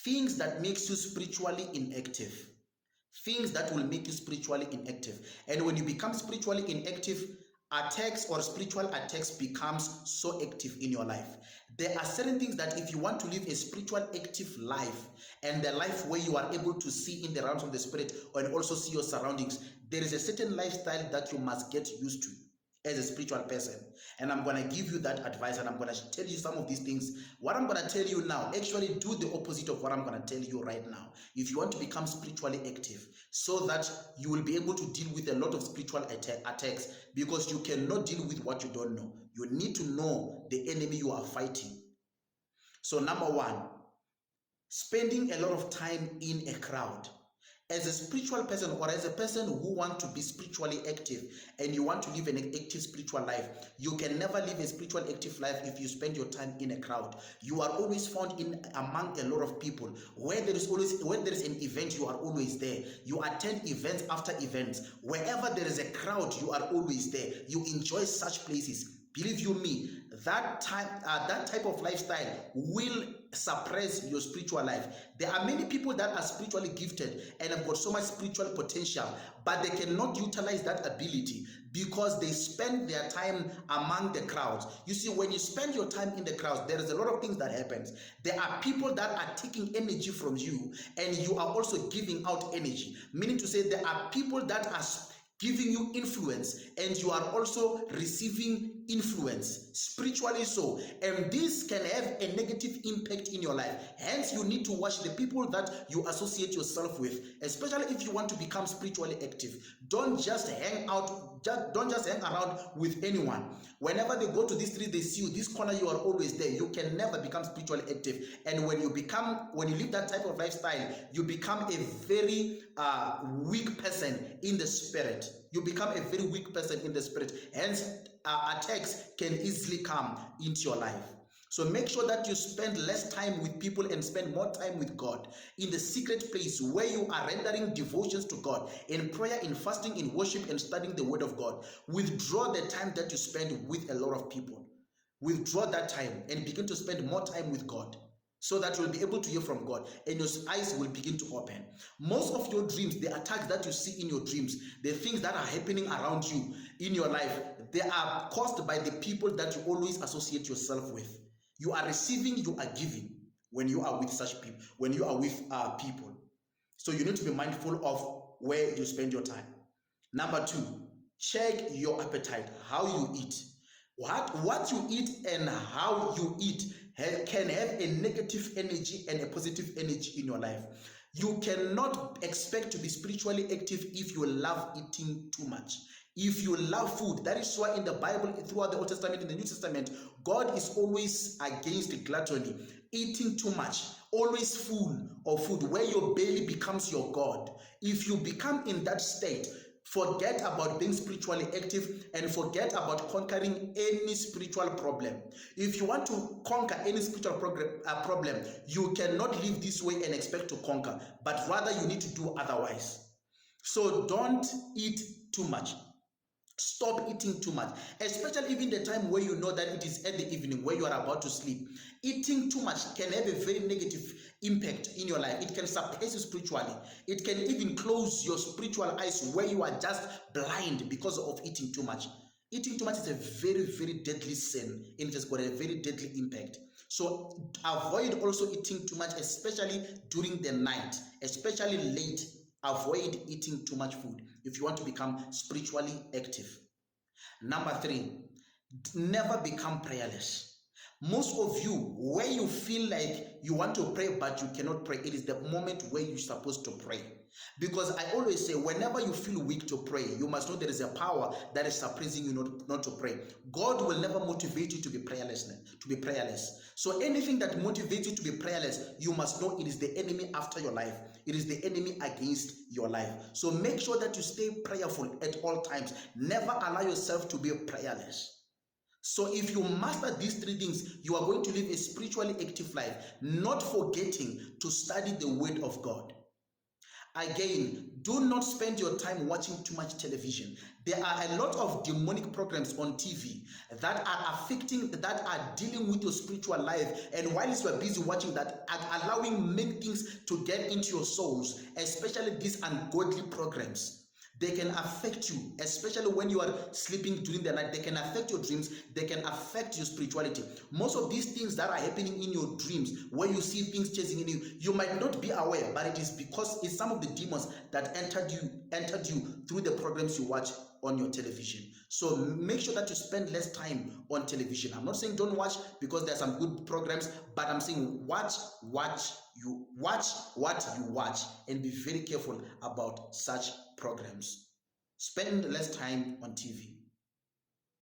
things that makes you spiritually inactive. Things that will make you spiritually inactive. And when you become spiritually inactive, attacks or spiritual attacks becomes so active in your life. There are certain things that if you want to live a spiritual active life, and the life where you are able to see in the realms of the spirit and also see your surroundings, there is a certain lifestyle that you must get used to as a spiritual person. And I'm going to give you that advice, and I'm going to tell you some of these things. What I'm going to tell you now, actually do the opposite of what I'm going to tell you right now. If you want to become spiritually active, so that you will be able to deal with a lot of spiritual attacks, because you cannot deal with what you don't know. You need to know the enemy you are fighting. So number one, spending a lot of time in a crowd. As a spiritual person, or as a person who wants to be spiritually active and you want to live an active spiritual life, you can never live a spiritual active life if you spend your time in a crowd. You are always found in among a lot of people. Where there is an event, you are always there. You attend events after events. Wherever there is a crowd, you are always there. You enjoy such places. Believe you me, that type of lifestyle will suppress your spiritual life. There are many people that are spiritually gifted and have got so much spiritual potential, but they cannot utilize that ability because they spend their time among the crowds. You see, when you spend your time in the crowds, there is a lot of things that happens. There are people that are taking energy from you, and you are also giving out energy. Meaning to say, there are people that are giving you influence, and you are also receiving influence, spiritually so. And this can have a negative impact in your life. Hence, you need to watch the people that you associate yourself with, especially if you want to become spiritually active. Don't just hang out, don't just hang around with anyone. Whenever they go to this street, they see you, this corner, you are always there. You can never become spiritually active. And when you live that type of lifestyle, you become a very weak person in the spirit. You become a very weak person in the spirit. Hence, attacks can easily come into your life. So make sure that you spend less time with people and spend more time with God in the secret place where you are rendering devotions to God, in prayer, in fasting, in worship, and studying the word of God. Withdraw the time that you spend with a lot of people. Withdraw that time and begin to spend more time with God, so that you'll be able to hear from God and your eyes will begin to open. Most of your dreams, the attacks that you see in your dreams, the things that are happening around you in your life, they are caused by the people that you always associate yourself with. You are receiving, you are giving when you are with such people, when you are with people. So you need to be mindful of where you spend your time. Number two, check your appetite, how you eat. What you eat and how you eat can have a negative energy and a positive energy in your life. You cannot expect to be spiritually active if you love eating too much. If you love food, that is why in the Bible, throughout the Old Testament and the New Testament, God is always against gluttony, eating too much, always full of food, where your belly becomes your God. If you become in that state, forget about being spiritually active and forget about conquering any spiritual problem. If you want to conquer any spiritual problem, you cannot live this way and expect to conquer, but rather you need to do otherwise. So don't eat too much. Stop eating too much, especially even the time where you know that it is at the evening where you are about to sleep. Eating too much can have a very negative impact in your life. It can suppress you spiritually. It can even close your spiritual eyes where you are just blind because of eating too much. Eating too much is a very, very deadly sin, and it has got a very deadly impact. So avoid also eating too much, especially during the night, especially late. Avoid eating too much food if you want to become spiritually active. Number three, never become prayerless. Most of you, where you feel like you want to pray but you cannot pray, it is the moment where you're supposed to pray. Because I always say, whenever you feel weak to pray, you must know there is a power that is suppressing you not to pray. God will never motivate you to be prayerless. So anything that motivates you to be prayerless, you must know it is the enemy after your life. It is the enemy against your life. So make sure that you stay prayerful at all times. Never allow yourself to be prayerless. So if you master these three things, you are going to live a spiritually active life, not forgetting to study the word of God. Again, do not spend your time watching too much television. There are a lot of demonic programs on TV that are affecting, that are dealing with your spiritual life. And while you are busy watching that, are allowing many things to get into your souls, especially these ungodly programs. They can affect you, especially when you are sleeping during the night. They can affect your dreams. They can affect your spirituality. Most of these things that are happening in your dreams, where you see things chasing in you, you might not be aware, but it is because it's some of the demons that entered you through the programs you watch on your television. So make sure that you spend less time on television. I'm not saying don't watch, because there are some good programs, but I'm saying watch what you watch, and be very careful about such programs. Spend less time on TV.